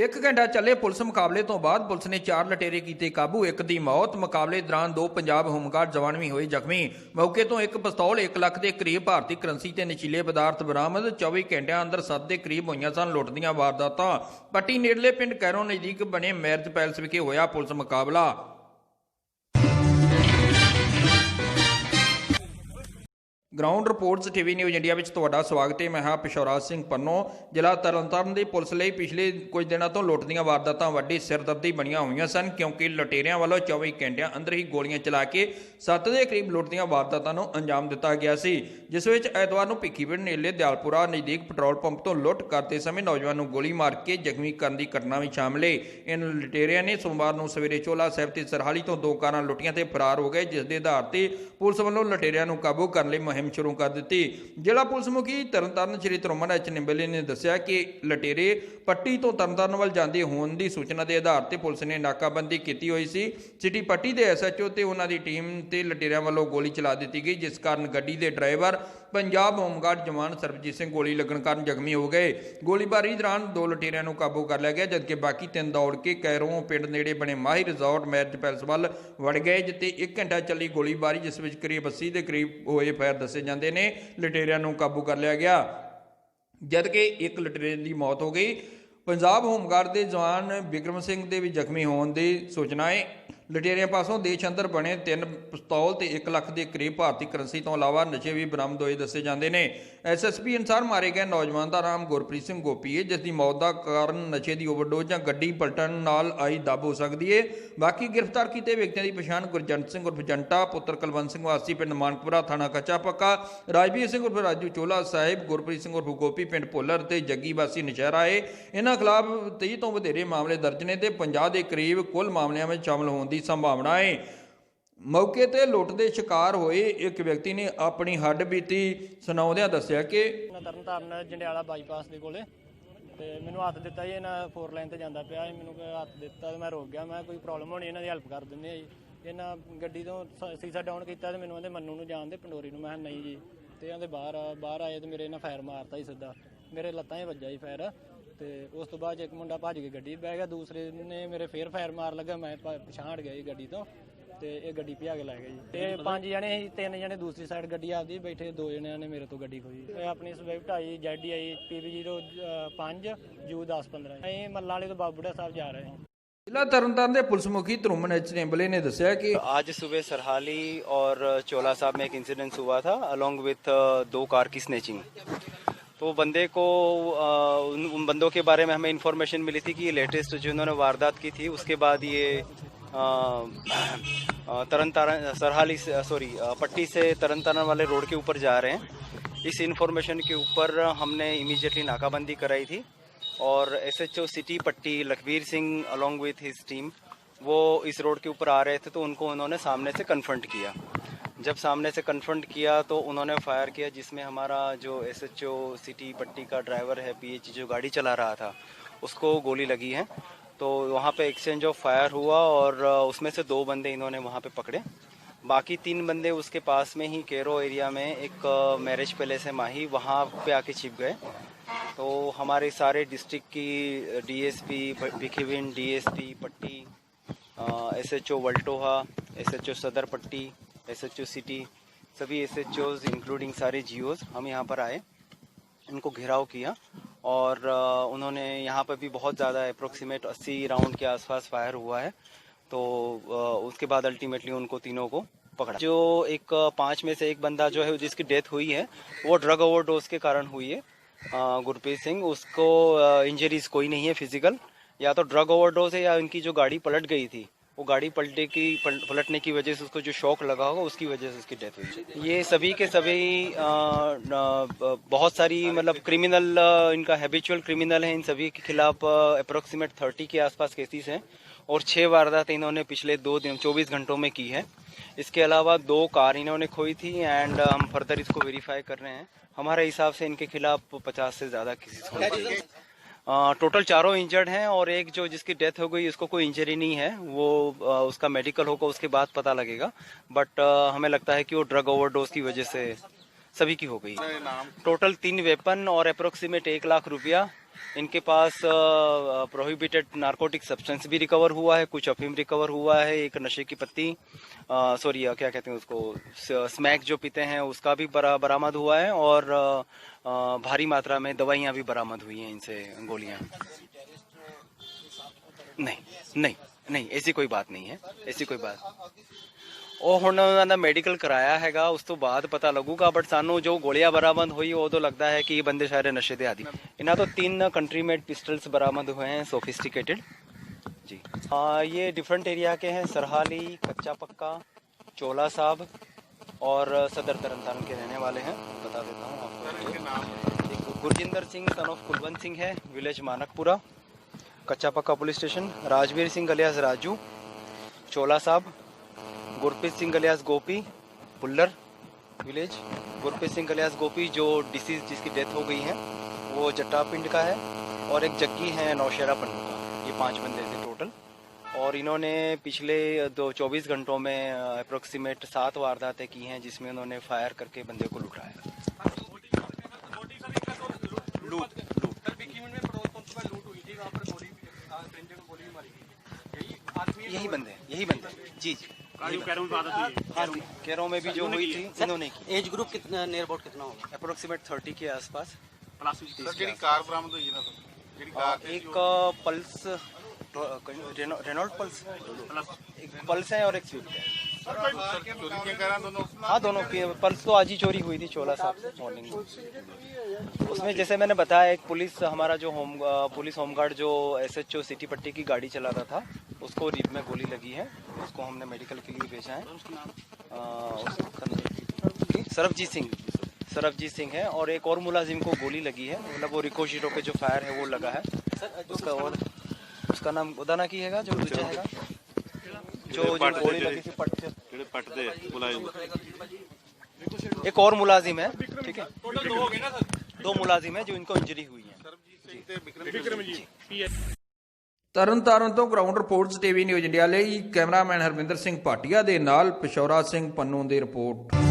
एक घंटा चले पुलिस मुकाबले तो बाद पुलिस ने 4 लटेरे किए काबू। एक दी मौत। मुकाबले दौरान 2 पंजाब होमगार्ड जवान भी होए जख्मी। मौके तो एक पिस्तौल 1 ਲੱਖ के करीब भारतीय करंसी ते नशीले पदार्थ बरामद। 24 घंटिਆਂ अंदर 7 के करीब होईयां सन लुੱਟ ਦੀਆਂ वारदातां। पट्टी नेड़ले पिंड कैरों नज़दीक बने मैरिज पैलेस विखे होया पुलिस मुकाबला। Ground reports TV news India में तुहाडा स्वागत है। मैं हाँ पिशौराज सिंह पन्नों। जिला तरनताਰਨ ਦੀ पुलिस ਲਈ पिछले कुछ दिनों तो लुੱਟ ਦੀਆਂ वारदातां ਵੱਡੀ सिरदर्दी ਬਣੀਆਂ ਹੋਈਆਂ ਸਨ क्योंकि लुਟੇਰਿਆਂ ਵੱਲੋਂ 24 ਘੰਟਿਆਂ ਅੰਦਰ ਹੀ ਗੋਲੀਆਂ ਚਲਾ ਕੇ 7 ਦੇ ਕਰੀਬ ਲੁੱਟ ਦੀਆਂ ਵਾਰਦਾਤਾਂ ਨੂੰ ਅੰਜਾਮ ਦਿੱਤਾ ਗਿਆ ਸੀ, ਜਿਸ ਵਿੱਚ ਐਤਵਾਰ ਨੂੰ ਭਿੱਖੀਵਿੰਡ ਨੇੜੇ ਦਿਆਲਪੁਰਾ ਨਜ਼ਦੀਕ ਪੈਟਰੋਲ ਪੰਪ ਤੋਂ ਲੁੱਟ ਕਰਦੇ ਸਮੇਂ ਨੌਜਵਾਨ ਨੂੰ ਗੋਲੀ ਮਾਰ ਕੇ ਜ਼ਖਮੀ ਕਰਨ ਦੀ ਘਟਨਾ ਵੀ ਸ਼ਾਮਲ ਹੈ। ਇਨ੍ਹਾਂ ਲੁਟੇਰਿਆਂ ਨੇ ਸੋਮਵਾਰ ਨੂੰ ਸਵੇਰੇ ਚੋਲਾ ਸਾਹਿਬ ਤੇ ਸਰਹਾਲੀ ਤੋਂ 2 ਕਾਰਾਂ ਲੁੱਟੀਆਂ ਤੇ ਫਰਾਰ ਹੋ ਗਏ, ਜਿਸ ਦੇ ਆਧਾਰ ਤੇ ਪੁਲਿਸ ਵੱਲੋਂ ਲੁਟੇਰਿਆਂ ਨੂੰ ਕਾਬੂ ਕਰਨ ਲਈ ਮੁਹਿੰਮ ਸ਼ੁਰੂ ਕਰ ਦਿੱਤੀ। ਜ਼ਿਲ੍ਹਾ ਪੁਲਿਸ ਮੁਖੀ ਤਰਨਤਾਰਨ ਸ਼੍ਰੀ ਧਰਮਨ ਐਚ ਨਿੰਬਲੇ ਨੇ ਦੱਸਿਆ ਕਿ ਲਟੇਰੇ ਪੱਟੀ ਤੋਂ ਤਰਨਤਾਰਨ ਵੱਲ ਜਾਂਦੇ ਹੋਣ ਦੀ ਸੂਚਨਾ ਦੇ ਆਧਾਰ ਤੇ ਪੁਲਿਸ ਨੇ ਨਾਕਾਬੰਦੀ ਕੀਤੀ ਹੋਈ ਸੀ। ਸਿਟੀ ਪੱਟੀ ਦੇ ਐਸਐਚਓ ਤੇ ਉਹਨਾਂ ਦੀ ਟੀਮ ਤੇ ਲਟੇਰਿਆਂ ਵੱਲੋਂ ਗੋਲੀ ਚਲਾ ਦਿੱਤੀ ਗਈ, ਜਿਸ ਕਾਰਨ ਗੱਡੀ ਦੇ ਡਰਾਈਵਰ पंजाब होमगार्ड जवान सरबजीत सिंह गोली लगन कारण जख्मी हो गए। गोलीबारी दौरान 2 लुटेरिਆਂ ਨੂੰ काबू कर लिया गया, जबकि बाकी 3 दौड़ के कैरों पिंड नेड़े बने माही रिजॉर्ट मैरिज पैलेस ਵੱਲ ਵੜ ਗਏ, जिते 1 घंटा ਚੱਲੀ गोलीबारी जिस ਵਿੱਚ करीब 80 ਦੇ करीब ਹੋਏ ਫਾਇਰ ਦੱਸੇ ਜਾਂਦੇ ਨੇ। ਲੁਟੇਰਿਆਂ ਨੂੰ काबू कर लिया गया, जबकि एक लुਟੇਰੇ ਦੀ मौत हो गई। पंजाब होमगार्ड के जवान बिक्रम सिंह के भी जख्मी होने की सूचना है। लुटेरिਆਂ पासों देश अंदर बने 3 पिस्तौल ਤੇ 1 ਲੱਖ के करीब भारतीय करंसी तो इलावा नशे भी बरामद होए दसे जाते हैं। SSP अनुसार मारे गए नौजवान का नाम गुरप्रीत सिंह गोपी है, जिसकी मौत का कारण नशे की ओवरडोज या गड्डी पलटन नाल आई दब हो सकती है। बाकी गिरफ्तार किए व्यक्तियों की पछाण गुरजंट सिंह उर्फ जंटा पुत्र कुलवंत सिंह वासी पिंड मानकपुरा थाना कच्चा पक्का, राजवीर सिंह उर्फ राजू चोला साहिब, गुरप्रीत सिंह उर्फ गोपी पिंड भुल्लर ते जग्गी वासी नशहरा है। इन्होंने खिलाफ 30 तो वधेरे मामले दर्ज ने ते 50 के करीब कुल मामलों में शामिल होने की संभावना है। मौके ते लुੱਟ ਦੇ शिकार होए एक व्यक्ति ने अपनी हड्ड बीती सुनाउंदियां दस्सिया कि ਤਰਨਤਾਰਨ ਜੰਡਿਆਲਾ ਬਾਈਪਾਸ ਦੇ ਕੋਲੇ ਤੇ ਮੈਨੂੰ ਹੱਥ ਦਿੱਤਾ ਜੀ, ਇਹਨਾਂ 4 ਲਾਈਨ ਤੇ ਜਾਂਦਾ ਪਿਆ ਸੀ, ਮੈਨੂੰ ਹੱਥ ਦਿੱਤਾ ਤੇ ਮੈਂ ਰੁਕ ਗਿਆ। ਮੈਂ ਕੋਈ ਪ੍ਰੋਬਲਮ ਹੋਣੀ ਇਹਨਾਂ ਦੀ ਹੈਲਪ ਕਰ ਦਿੰਦੇ ਆ ਜੀ। ਇਹਨਾਂ ਗੱਡੀ ਤੋਂ ਸੀਸਾ ਡਾਊਨ ਕੀਤਾ ਤੇ ਮੈਨੂੰ ਕਹਿੰਦੇ ਮੰਨੂ ਨੂੰ ਜਾਣ ਦੇ ਪੰਡੋਰੀ ਨੂੰ। ਮੈਂ ਕਿਹਾ ਨਹੀਂ ਜੀ। ਤੇ ਇਹਨਾਂ ਦੇ ਬਾਹਰ ਆਏ ਤੇ ਮੇਰੇ ਇਹਨਾਂ ਫਾਇਰ ਮਾਰਤਾ ਜੀ ਸਿੱਧਾ, ਮੇਰੇ ਲੱਤਾਂ 'ਚ ਵੱਜਾ ਜੀ ਫਾਇਰ। ਤੇ ਉਸ ਤੋਂ ਬਾਅਦ ਇੱਕ ਮੁੰਡਾ ਭੱਜ ਕੇ ਗੱਡੀ ਬਹਿ ਗਿਆ, ਦੂਸਰੇ ਨੇ ਮੇਰੇ ਫੇਰ ਫਾਇਰ ਮਾਰ ਲੱਗਾ, ਮੈਂ ਪਛਾਣ ਗਿਆ ਜੀ ਗੱਡੀ ਤੋਂ ਤੇ ਇਹ ਗੱਡੀ ਭਜਾ ਕੇ ਲੈ ਗਏ ਜੀ। ਤੇ 5 ਜਣੇ ਸੀ, 3 ਜਣੇ ਦੂਸਰੀ ਸਾਈਡ ਗੱਡੀ ਆਪਦੀ ਬੈਠੇ, 2 ਜਣਿਆਂ ਨੇ ਮੇਰੇ ਤੋਂ ਗੱਡੀ ਖੋਈ। ਇਹ ਆਪਣੀ ਸਵਿਫਟ ਆਈ ZDI PB05 U1015। ਅਸੀਂ ਮੱਲਾਂ ਵਾਲੇ ਤੋਂ ਬਾਬੂੜਾ ਸਾਹਿਬ ਜਾ ਰਹੇ ਹਾਂ। जिला तरनताਰਨ ਦੇ पुलिस मुखी ਧਰਮਨ ਐਚ ਨਿੰਬਲੇ ने दस्सिया कि आज सुबह सरहाली और चोला साहब में एक इंसिडेंस हुआ था अलॉन्ग विथ 2 कार की स्नेचिंग। तो बंदे को उन बंदों के बारे में हमें इंफॉर्मेशन मिली थी कि ये लेटेस्ट जिन्होंने वारदात की थी, उसके बाद ये सरहाली पट्टी से तरनतारण वाले रोड के ऊपर जा रहे हैं। इस इंफॉर्मेशन के ऊपर हमने इमीडिएटली नाकाबंदी कराई थी और SHO सिटी पट्टी Lakhbir Singh along with his team वो इस रोड के ऊपर आ रहे थे, तो उनको उन्होंने सामने से कन्फ्रंट किया। जब सामने से कन्फ्रंट किया तो उन्होंने फायर किया, जिसमें हमारा जो SHO सिटी पट्टी का ड्राइवर है PH जो गाड़ी चला रहा था उसको गोली लगी है। तो वहाँ पे एक्सचेंज ऑफ फायर हुआ और उसमें से 2 बंदे इन्होंने वहाँ पे पकड़े। बाकी 3 बंदे उसके पास में ही केरो एरिया में एक मैरिज पैलेस है माही, वहाँ पे आके छिप गए। तो हमारे सारे डिस्ट्रिक्ट की DSP भिखीविंड, DSP पट्टी, SHO वल्टोहा, SHO सदर पट्टी, SHO सिटी, सभी SHOs इंक्लूडिंग सारे GOs हम यहाँ पर आए, इनको घेराव किया और उन्होंने यहाँ पर भी बहुत ज़्यादा अप्रोक्सीमेट 80 राउंड के आसपास फायर हुआ है। तो उसके बाद अल्टीमेटली उनको तीनों को पकड़ा। जो एक 5 में से एक बंदा जो है जिसकी डेथ हुई है वो ड्रग ओवरडोज के कारण हुई है, गुरप्रीत सिंह। उसको इंजरीज कोई नहीं है फिजिकल, या तो ड्रग ओवरडोज है या उनकी जो गाड़ी पलट गई थी वो गाड़ी पलटने की वजह से उसको जो शॉक लगा होगा उसकी वजह से उसकी डेथ हुई। ये सभी के सभी बहुत सारी मतलब क्रिमिनल, इनका हैबिचुअल क्रिमिनल है। इन सभी के खिलाफ अप्रोक्सीमेट 30 के आसपास केसेस हैं और 6 वारदात इन्होंने पिछले 24 घंटों में की है। इसके अलावा 2 कार इन्होंने खोई थी एंड हम फर्दर इसको वेरीफाई कर रहे हैं। हमारे हिसाब से इनके खिलाफ 50 से ज़्यादा केसेस होने चाहिए। टोटल 4 इंजर्ड हैं और एक जो जिसकी डेथ हो गई उसको कोई इंजरी नहीं है, वो उसका मेडिकल होगा उसके बाद पता लगेगा। बट हमें लगता है कि वो ड्रग ओवरडोज की वजह से सभी की हो गई। टोटल 3 वेपन और अप्रोक्सीमेट 1 लाख रुपया इनके पास प्रोहिबिटेड नारकोटिक सब्सटेंस भी रिकवर हुआ है, कुछ अफीम रिकवर हुआ है, एक नशे की पत्ती सॉरी क्या कहते हैं उसको, स्मैक जो पीते हैं उसका भी बरामद हुआ है, और भारी मात्रा में दवाइयाँ भी बरामद हुई हैं इनसे, गोलियाँ। नहीं, ऐसी कोई बात नहीं है, ऐसी कोई बात। ਉਹ ਹੁਣ ਉਹਨਾਂ ਦਾ ਮੈਡੀਕਲ ਕਰਾਇਆ ਹੈਗਾ, ਉਸ ਤੋਂ ਬਾਅਦ ਪਤਾ ਲੱਗੂਗਾ, ਬਟ ਸਾਨੂੰ ਜੋ ਗੋਲੀਆਂ ਬਰਾਮਦ ਹੋਈ ਉਦੋਂ ਲੱਗਦਾ ਹੈ ਕਿ ਇਹ ਬੰਦੇ ਸਾਰੇ ਨਸ਼ੇ ਦੇ ਆਦੀ। ਇਹਨਾਂ ਤੋਂ 3 कंट्री मेड पिस्टल्स बरामद हुए हैं, सोफिस्टिकेटेड जी। ये डिफरेंट एरिया के हैं, सरहाली, कच्चा पक्का, चोला साहब और सदर तरनतारन के रहने वाले हैं। बता देता हूँ आपको। एक गुरजिंदर सिंह सन ऑफ कुलवंत सिंह है, village Manakpura, Kacha Pakka police station. Rajveer Singh alias Raju, Chola Sahib. Gurpreet Singh alias Gopi, Pullar village. Gurpreet Singh alias Gopi जो डिसीज जिसकी डेथ हो गई है वो जट्टा पिंड का है, और एक जग्गी है नौशहरा पन्नू का। ये 5 बंदे थे टोटल, और इन्होंने पिछले 24 घंटों में अप्रोक्सीमेट 7 वारदातें की हैं, जिसमें उन्होंने फायर करके बंदे को लुटाया। यही बंदे जी। कैरों में भी जो हुई थी इन्होंने की। एज ग्रुप कितना, नियर अबाउट कितना होगा? अप्रोक्सीमेट 30 के आसपास। कार बरामद हुई ना सर? एक पल्स, रेनॉल्ट पल्स, एक पल्स है और एक स्विफ्ट है। हाँ, दोनों की पल्स तो आज ही चोरी हुई थी चोला साहब से मॉर्निंग में। उसमें जैसे मैंने बताया, एक पुलिस हमारा जो पुलिस होमगार्ड जो SHO सिटी पट्टी की गाड़ी चलाता था, उसको रिब में गोली लगी है, उसको हमने मेडिकल के लिए भेजा है। सरबजीत सिंह है, और एक और मुलाजिम को गोली लगी है, मतलब वो रिकोशिटो पे जो फायर है वो लगा है उसका। और उसका नाम उदाना की हैगा, जो दूसरा हैगा जो गोली लगी थी पट दे मुलाजिम। एक और मुलाजिम है, ठीक है, 2 मुलाजिम है जो इनको इंजरी हुई है। ਤਰਨਤਾਰਨ ਤੋਂ ground reports TV news India ਲਈ ਕੈਮਰਾਮੈਨ ਹਰਵਿੰਦਰ ਸਿੰਘ ਭਾਟੀਆ ਦੇ ਨਾਲ ਪਿਸ਼ੌਰਾ ਸਿੰਘ ਪੰਨੂ ਦੀ ਰਿਪੋਰਟ।